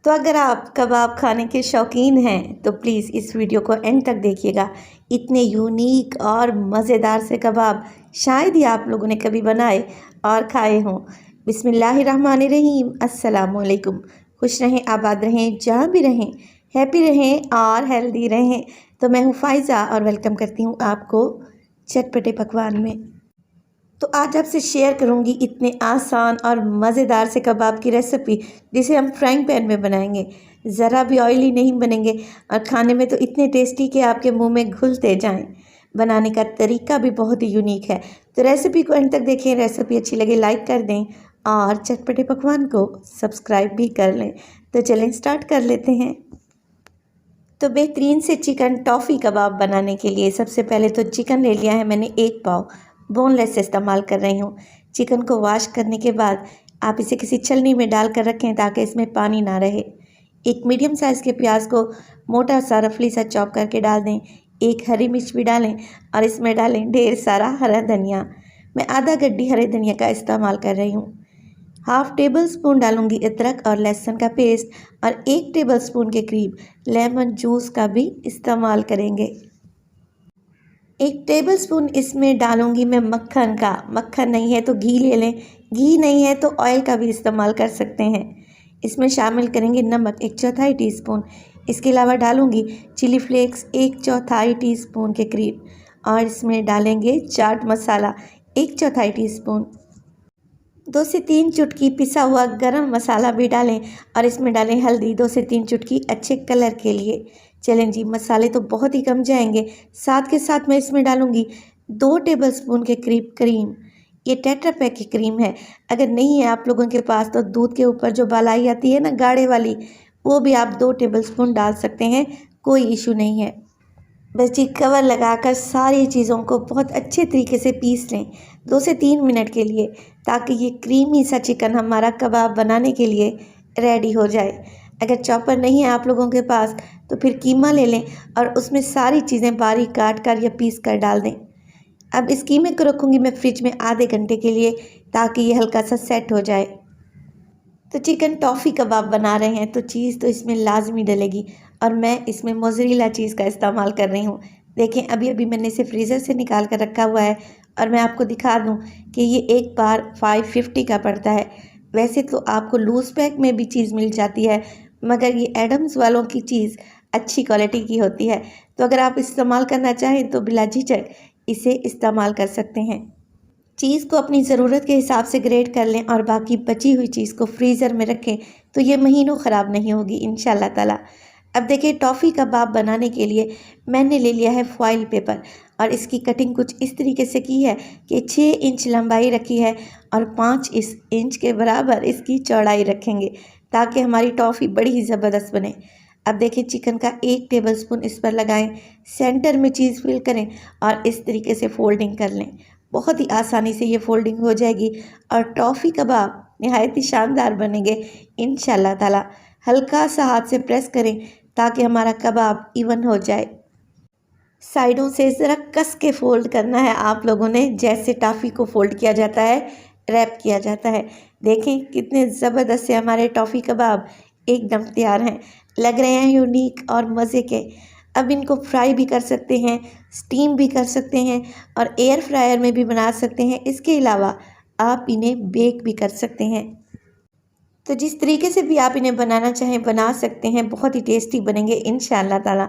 तो अगर आप कबाब खाने के शौकीन हैं तो प्लीज़ इस वीडियो को एंड तक देखिएगा। इतने यूनिक और मज़ेदार से कबाब शायद ही आप लोगों ने कभी बनाए और खाए हों। बिस्मिल्लाहिर्रहमानिर्रहीम, अस्सलामुअलैकुम। खुश रहें, आबाद रहें, जहाँ भी रहें, हैप्पी रहें और हेल्दी रहें। तो मैं हूँ फ़ाइज़ा और वेलकम करती हूँ आपको चटपटे पकवान में। तो आज आपसे शेयर करूंगी इतने आसान और मज़ेदार से कबाब की रेसिपी, जिसे हम फ्राइंग पैन में बनाएंगे। ज़रा भी ऑयली नहीं बनेंगे और खाने में तो इतने टेस्टी कि आपके मुंह में घुलते जाएं। बनाने का तरीका भी बहुत ही यूनिक है। तो रेसिपी को एंड तक देखें। रेसिपी अच्छी लगे लाइक कर दें और चटपटे पकवान को सब्सक्राइब भी कर लें। तो चलें स्टार्ट कर लेते हैं। तो बेहतरीन से चिकन टॉफ़ी कबाब बनाने के लिए सबसे पहले तो चिकन ले लिया है मैंने 1 पाव। बोनलेस इस्तेमाल कर रही हूँ। चिकन को वॉश करने के बाद आप इसे किसी छलनी में डाल कर रखें ताकि इसमें पानी ना रहे। एक मीडियम साइज़ के प्याज को मोटा सा रफली सा चॉप करके डाल दें। एक हरी मिर्च भी डालें और इसमें डालें ढेर सारा हरा धनिया। मैं आधा गड्डी हरे धनिया का इस्तेमाल कर रही हूँ। हाफ़ टेबल स्पून डालूंगी अदरक और लहसुन का पेस्ट और 1 टेबल स्पून के करीब लेमन जूस का भी इस्तेमाल करेंगे। 1 टेबल स्पून इसमें डालूंगी मैं मक्खन का। मक्खन नहीं है तो घी ले लें, घी नहीं है तो ऑयल का भी इस्तेमाल कर सकते हैं। इसमें शामिल करेंगे नमक 1/4 टीस्पून। इसके अलावा डालूंगी चिली फ्लेक्स 1/4 टीस्पून के करीब और इसमें डालेंगे चाट मसाला 1/4 टीस्पून। 2 से 3 चुटकी पिसा हुआ गरम मसाला भी डालें और इसमें डालें हल्दी 2 से 3 चुटकी अच्छे कलर के लिए। चलें जी, मसाले तो बहुत ही कम जाएंगे। साथ के साथ मैं इसमें डालूंगी 2 टेबलस्पून के करीब क्रीम। ये टेट्रा पैक की क्रीम है। अगर नहीं है आप लोगों के पास तो दूध के ऊपर जो मलाई आती है ना गाढ़े वाली, वो भी आप 2 टेबलस्पून डाल सकते हैं, कोई इशू नहीं है। बस जी कवर लगाकर सारी चीज़ों को बहुत अच्छे तरीके से पीस लें 2 से 3 मिनट के लिए, ताकि ये क्रीमी सा चिकन हमारा कबाब बनाने के लिए रेडी हो जाए। अगर चॉपर नहीं है आप लोगों के पास तो फिर कीमा ले लें और उसमें सारी चीज़ें बारीक काट कर या पीस कर डाल दें। अब इस कीमे को रखूँगी मैं फ्रिज में आधे घंटे के लिए, ताकि ये हल्का सा सेट हो जाए। तो चिकन टॉफ़ी कबाब बना रहे हैं तो चीज़ तो इसमें लाजमी डलेगी और मैं इसमें मोज़रेला चीज़ का इस्तेमाल कर रही हूँ। देखें अभी अभी मैंने इसे फ्रीज़र से निकाल कर रखा हुआ है और मैं आपको दिखा दूँ कि ये एक बार 550 का पड़ता है। वैसे तो आपको लूज़ पैक में भी चीज़ मिल जाती है, मगर ये एडम्स वालों की चीज़ अच्छी क्वालिटी की होती है। तो अगर आप इस्तेमाल करना चाहें तो बिला झिझक इसे इस्तेमाल कर सकते हैं। चीज़ को अपनी ज़रूरत के हिसाब से ग्रेट कर लें और बाकी बची हुई चीज़ को फ्रीज़र में रखें तो ये महीनों ख़राब नहीं होगी इंशाल्लाह ताला। अब देखिए टॉफ़ी कबाब बनाने के लिए मैंने ले लिया है फॉइल पेपर और इसकी कटिंग कुछ इस तरीके से की है कि 6 इंच लंबाई रखी है और 5 इंच के बराबर इसकी चौड़ाई रखेंगे, ताकि हमारी टॉफ़ी बड़ी ही ज़बरदस्त बने। अब देखिए चिकन का 1 टेबलस्पून इस पर लगाएं, सेंटर में चीज़ फिल करें और इस तरीके से फोल्डिंग कर लें। बहुत ही आसानी से ये फोल्डिंग हो जाएगी और टॉफ़ी कबाब नहायत ही शानदार बनेंगे इंशाल्लाह ताला। हल्का सा हाथ से प्रेस करें ताकि हमारा कबाब इवन हो जाए। साइडों से ज़रा कस के फोल्ड करना है आप लोगों ने, जैसे टॉफ़ी को फोल्ड किया जाता है, रैप किया जाता है। देखें कितने ज़बरदस्त से हमारे टॉफ़ी कबाब एकदम तैयार हैं। लग रहे हैं यूनिक और मज़े के। अब इनको फ्राई भी कर सकते हैं, स्टीम भी कर सकते हैं और एयर फ्रायर में भी बना सकते हैं। इसके अलावा आप इन्हें बेक भी कर सकते हैं। तो जिस तरीके से भी आप इन्हें बनाना चाहें बना सकते हैं, बहुत ही टेस्टी बनेंगे इंशाल्लाह ताला।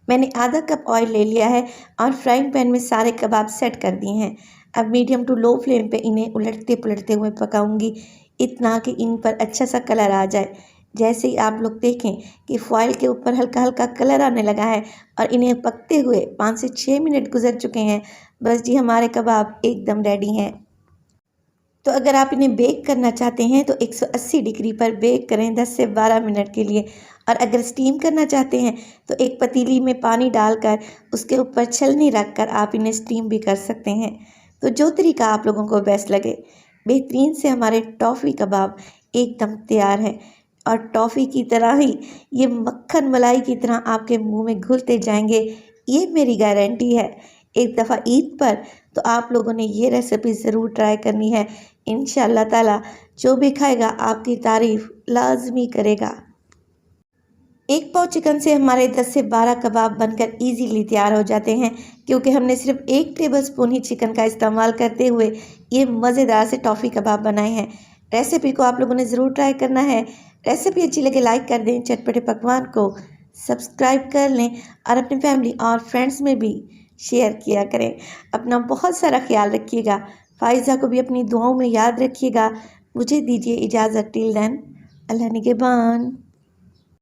मैंने आधा कप ऑयल ले लिया है और फ्राइंग पैन में सारे कबाब सेट कर दिए हैं। अब मीडियम टू लो फ्लेम पे इन्हें उलटते पुलटते हुए पकाऊंगी, इतना कि इन पर अच्छा सा कलर आ जाए। जैसे ही आप लोग देखें कि फॉइल के ऊपर हल्का हल्का कलर आने लगा है और इन्हें पकते हुए 5 से 6 मिनट गुजर चुके हैं, बस जी हमारे कबाब एकदम रेडी हैं। तो अगर आप इन्हें बेक करना चाहते हैं तो 180 डिग्री पर बेक करें 10 से 12 मिनट के लिए, और अगर स्टीम करना चाहते हैं तो एक पतीली में पानी डालकर उसके ऊपर छलनी रखकर आप इन्हें स्टीम भी कर सकते हैं। तो जो तरीका आप लोगों को बेस्ट लगे। बेहतरीन से हमारे टॉफ़ी कबाब एकदम तैयार हैं और टॉफ़ी की तरह ही ये मक्खन मलाई की तरह आपके मुंह में घुलते जाएंगे, ये मेरी गारंटी है। एक दफ़ा ईद पर तो आप लोगों ने ये रेसिपी ज़रूर ट्राई करनी है। इंशाल्लाह ताला जो भी खाएगा आपकी तारीफ़ लाजमी करेगा। एक पाव चिकन से हमारे 10 से 12 कबाब बनकर इजीली तैयार हो जाते हैं, क्योंकि हमने सिर्फ 1 टेबलस्पून ही चिकन का इस्तेमाल करते हुए ये मज़ेदार से टॉफ़ी कबाब बनाए हैं। रेसिपी को आप लोगों ने ज़रूर ट्राई करना है। रेसिपी अच्छी लगे लाइक कर दें, चटपटे पकवान को सब्सक्राइब कर लें और अपनी फैमिली और फ्रेंड्स में भी शेयर किया करें। अपना बहुत सारा ख्याल रखिएगा। फ़ाइज़ा को भी अपनी दुआओं में याद रखिएगा। मुझे दीजिए इजाज़त। टिल देन, अल्लाह निगहबान।